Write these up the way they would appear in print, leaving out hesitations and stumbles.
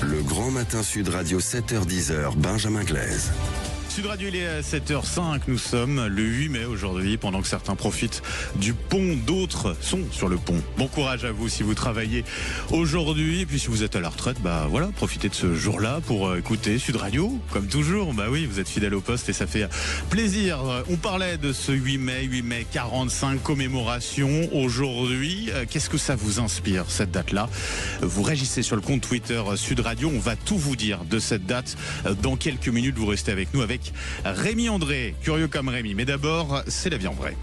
Le Grand Matin Sud Radio 7h-10h, Benjamin Glaise. Sud Radio, il est à 7h05, nous sommes le 8 mai aujourd'hui, pendant que certains profitent du pont, d'autres sont sur le pont. Bon courage à vous si vous travaillez aujourd'hui, et puis si vous êtes à la retraite, voilà, profitez de ce jour-là pour écouter Sud Radio, comme toujours. Oui, vous êtes fidèle au poste et ça fait plaisir. On parlait de ce 8 mai 45, commémoration aujourd'hui. Qu'est-ce que ça vous inspire, cette date-là? Vous réagissez sur le compte Twitter Sud Radio, on va tout vous dire de cette date dans quelques minutes. Vous restez avec nous avec Rémi André, curieux comme Rémi. Mais d'abord, c'est la vie en vrai.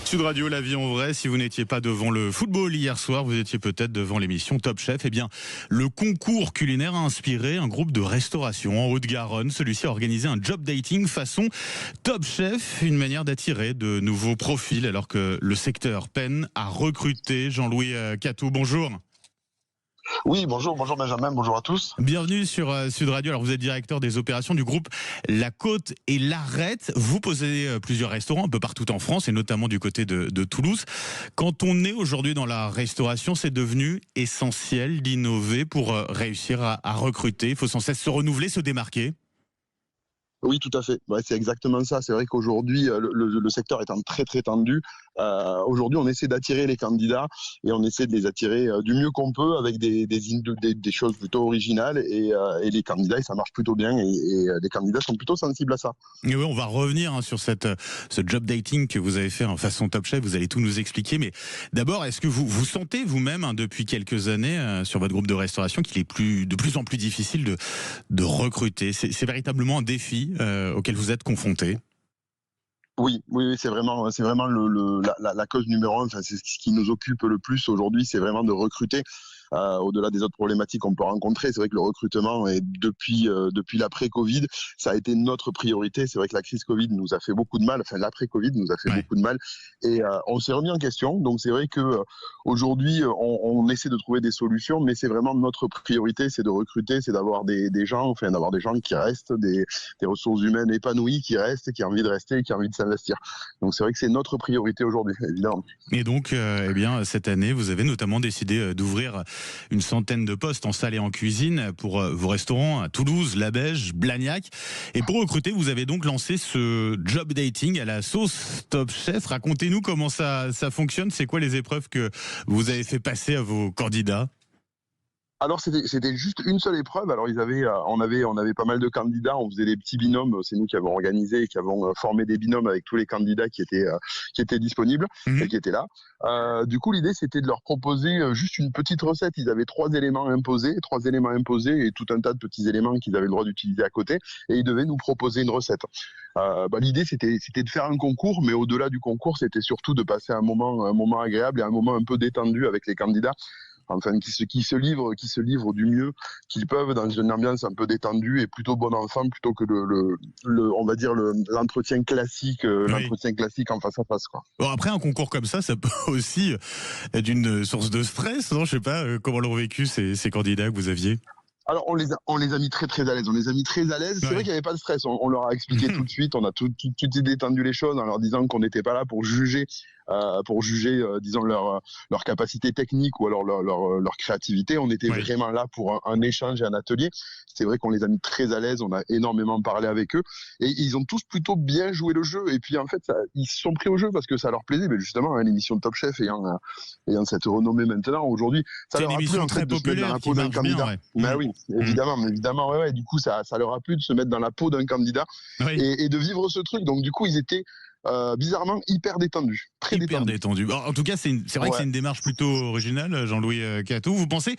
Sud Radio, la vie en vrai. Si vous n'étiez pas devant le football hier soir, vous étiez peut-être devant l'émission Top Chef. Eh bien, le concours culinaire a inspiré un groupe de restauration en Haute-Garonne. Celui-ci a organisé un job dating façon Top Chef, une manière d'attirer de nouveaux profils alors que le secteur peine à recruter. Jean-Louis Catou, bonjour. Oui, bonjour Benjamin, bonjour à tous. Bienvenue sur Sud Radio. Alors vous êtes directeur des opérations du groupe La Côte et l'Arête. Vous possédez plusieurs restaurants un peu partout en France et notamment du côté de Toulouse. Quand on est aujourd'hui dans la restauration, c'est devenu essentiel d'innover pour réussir à recruter. Il faut sans cesse se renouveler, se démarquer. Oui, tout à fait. Ouais, c'est exactement ça. C'est vrai qu'aujourd'hui, le secteur étant très très tendu, aujourd'hui, on essaie d'attirer les candidats et on essaie de les attirer du mieux qu'on peut avec des choses plutôt originales et les candidats, ça marche plutôt bien et les candidats sont plutôt sensibles à ça. Et oui, on va revenir sur ce job dating que vous avez fait en façon Top Chef. Vous allez tout nous expliquer. Mais d'abord, est-ce que vous sentez vous-même depuis quelques années sur votre groupe de restauration qu'il est de plus en plus difficile de recruter? C'est véritablement un défi auquel vous êtes confronté? Oui, c'est vraiment la cause numéro 1. Enfin, c'est ce qui nous occupe le plus aujourd'hui, c'est vraiment de recruter. Au-delà des autres problématiques qu'on peut rencontrer, c'est vrai que le recrutement est depuis l'après-Covid, ça a été notre priorité. C'est vrai que la crise Covid nous a fait beaucoup de mal, enfin l'après-Covid nous a fait beaucoup de mal, et on s'est remis en question. Donc c'est vrai que aujourd'hui on essaie de trouver des solutions, mais c'est vraiment notre priorité, c'est de recruter, c'est d'avoir des gens qui restent, des ressources humaines épanouies qui restent, qui ont envie de rester, qui ont envie de s'investir. Donc c'est vrai que c'est notre priorité aujourd'hui, évidemment. Et donc, cette année, vous avez notamment décidé d'ouvrir une centaine de postes en salle et en cuisine pour vos restaurants à Toulouse, Labège, Blagnac. Et pour recruter, vous avez donc lancé ce job dating à la sauce Top Chef. Racontez-nous comment ça fonctionne. C'est quoi les épreuves que vous avez fait passer à vos candidats? Alors c'était juste une seule épreuve. Alors on avait pas mal de candidats, on faisait des petits binômes, c'est nous qui avons organisé et qui avons formé des binômes avec tous les candidats qui étaient disponibles et qui étaient là. Du coup l'idée c'était de leur proposer juste une petite recette. Ils avaient trois éléments imposés et tout un tas de petits éléments qu'ils avaient le droit d'utiliser à côté, et ils devaient nous proposer une recette. L'idée c'était de faire un concours, mais au-delà du concours c'était surtout de passer un moment agréable et un moment un peu détendu avec les candidats. Enfin, qui se livrent du mieux qu'ils peuvent dans une ambiance un peu détendue et plutôt bon enfant, plutôt que on va dire l'entretien classique, l'entretien classique en face à face, quoi. Bon, après un concours comme ça peut aussi être une source de stress, non? Je sais pas comment l'ont vécu ces candidats que vous aviez. Alors on les a mis très très à l'aise. C'est vrai qu'il n'y avait pas de stress. On leur a expliqué tout de suite. On a tout détendu les choses en leur disant qu'on n'était pas là pour juger, disons leur capacité technique ou alors leur créativité. On était vraiment là pour un échange et un atelier. C'est vrai qu'on les a mis très à l'aise. On a énormément parlé avec eux et ils ont tous plutôt bien joué le jeu. Et puis en fait, ils se sont pris au jeu parce que ça leur plaisait. Mais justement, l'émission de Top Chef ayant cette renommée maintenant aujourd'hui, ça leur a plu en fait de se mettre dans la peau d'un candidat. Mais oui. Évidemment, ouais. Du coup, ça leur a plu de se mettre dans la peau d'un candidat et de vivre ce truc. Donc, du coup, ils étaient bizarrement hyper détendus. Très détendus. En tout cas, c'est vrai que c'est une démarche plutôt originale, Jean-Louis Catou. Vous pensez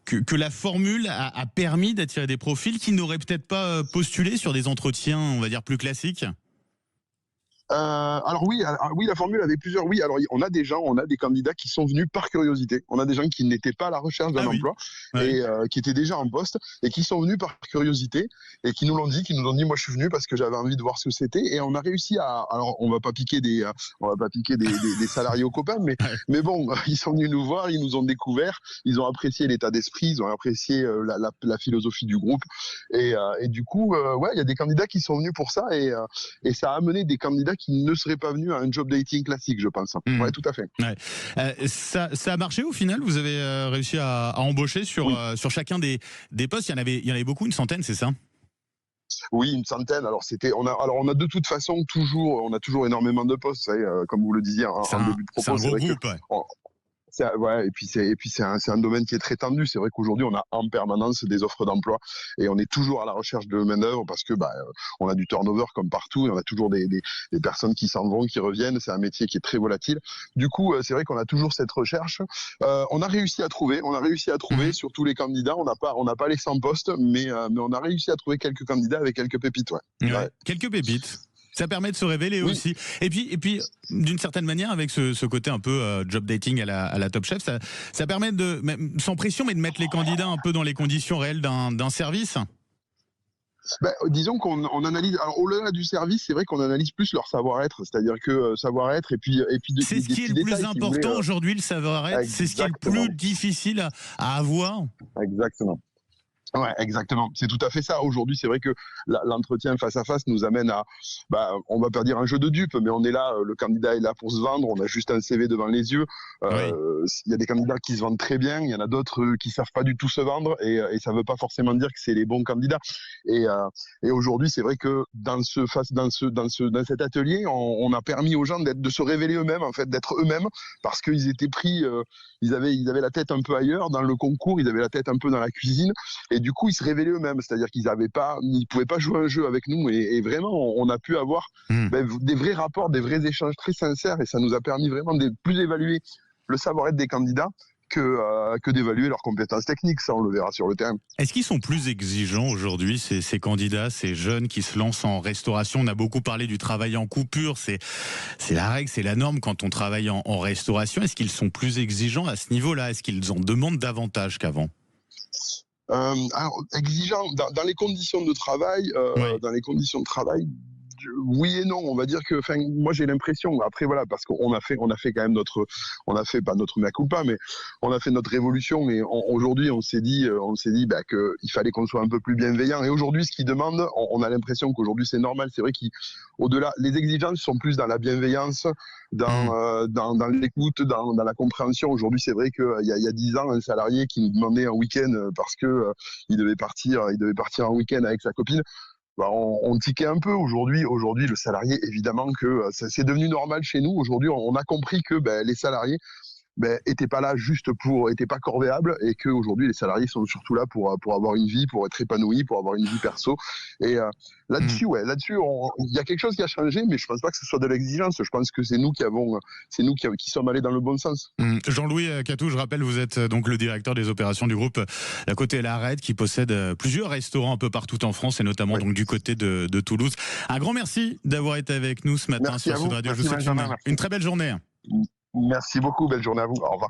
que la formule a permis d'attirer des profils qui n'auraient peut-être pas postulé sur des entretiens, on va dire, plus classiques? Alors oui, la formule avait plusieurs. Oui, alors on a des candidats qui sont venus par curiosité. On a des gens qui n'étaient pas à la recherche d'un emploi et qui étaient déjà en poste et qui sont venus par curiosité et qui nous l'ont dit, moi je suis venu parce que j'avais envie de voir ce que c'était, et on a réussi alors on va pas piquer des salariés aux copains, mais bon, ils sont venus nous voir, ils nous ont découvert, ils ont apprécié l'état d'esprit, ils ont apprécié la philosophie du groupe et du coup, il y a des candidats qui sont venus pour ça et ça a amené des candidats qui ne seraient pas venus à un job dating classique, je pense. Ouais, tout à fait. Ouais. Ça a marché au final. Vous avez réussi à embaucher sur chacun des postes. Il y en avait beaucoup, une centaine, c'est ça? Oui, une centaine. Alors on a de toute façon toujours énormément de postes. Vous savez, comme vous le disiez en début de propos. C'est un gros groupe. Et puis c'est un domaine qui est très tendu. C'est vrai qu'aujourd'hui on a en permanence des offres d'emploi et on est toujours à la recherche de main d'œuvre parce que on a du turnover comme partout et on a toujours des personnes qui s'en vont, qui reviennent. C'est un métier qui est très volatile. Du coup, c'est vrai qu'on a toujours cette recherche. On a réussi à trouver sur tous les candidats. On n'a pas les 100 postes, mais on a réussi à trouver quelques candidats avec quelques pépites. Ouais. Quelques pépites. Ça permet de se révéler aussi. Et puis, d'une certaine manière, avec ce côté un peu job dating à la Top Chef, ça permet de, sans pression, mais de mettre les candidats un peu dans les conditions réelles d'un service. Disons qu'on analyse, alors au-delà du service, c'est vrai qu'on analyse plus leur savoir-être, c'est-à-dire que savoir-être et puis c'est ce qui est le plus important aujourd'hui, le savoir-être. C'est ce qui est le plus difficile à avoir. Exactement. Ouais, exactement. C'est tout à fait ça. Aujourd'hui, c'est vrai que l'entretien face à face nous amène à, on va pas dire un jeu de dupes, mais on est là, le candidat est là pour se vendre, on a juste un CV devant les yeux. Il y a des candidats qui se vendent très bien, il y en a d'autres qui savent pas du tout se vendre et ça veut pas forcément dire que c'est les bons candidats. Et aujourd'hui, c'est vrai que dans cet atelier, on a permis aux gens de se révéler eux-mêmes, en fait, d'être eux-mêmes, parce qu'ils étaient pris, ils avaient la tête un peu ailleurs dans le concours, ils avaient la tête un peu dans la cuisine. Et du coup, ils se révélaient eux-mêmes, c'est-à-dire qu'ils pouvaient pas jouer un jeu avec nous. Et vraiment, on a pu avoir des vrais rapports, des vrais échanges très sincères. Et ça nous a permis vraiment de plus évaluer le savoir-être des candidats que d'évaluer leurs compétences techniques. Ça, on le verra sur le terrain. Est-ce qu'ils sont plus exigeants aujourd'hui, ces candidats, ces jeunes qui se lancent en restauration? On a beaucoup parlé du travail en coupure. C'est la règle, c'est la norme quand on travaille en restauration. Est-ce qu'ils sont plus exigeants à ce niveau-là? Est-ce qu'ils en demandent davantage qu'avant? Alors, exigeant dans les conditions de travail, oui et non. On va dire que, moi j'ai l'impression. Après voilà, parce qu'on a fait quand même pas notre mea culpa, mais on a fait notre révolution. Et aujourd'hui, on s'est dit qu'il fallait qu'on soit un peu plus bienveillant. Et aujourd'hui, ce qu'ils demandent, on a l'impression qu'aujourd'hui c'est normal. C'est vrai qu'au-delà, les exigences sont plus dans la bienveillance, dans l'écoute, dans la compréhension. Aujourd'hui, c'est vrai qu'il y a 10 ans, un salarié qui nous demandait un week-end parce que il devait partir en week-end avec sa copine. On tiquait un peu. Aujourd'hui, le salarié, évidemment que c'est devenu normal chez nous. Aujourd'hui, on a compris que les salariés étaient pas là étaient pas corvéables, et que aujourd'hui les salariés sont surtout là pour avoir une vie, pour être épanouis, pour avoir une vie perso. Et là-dessus, il y a quelque chose qui a changé, mais je pense pas que ce soit de l'exigence. Je pense que c'est nous qui sommes allés dans le bon sens. Jean-Louis Catou, je rappelle, vous êtes donc le directeur des opérations du groupe La Côté Larrette, qui possède plusieurs restaurants un peu partout en France, et notamment donc du côté de Toulouse. Un grand merci d'avoir été avec nous ce matin sur Sud Radio. Je vous souhaite une très belle journée. Merci beaucoup, belle journée à vous, au revoir.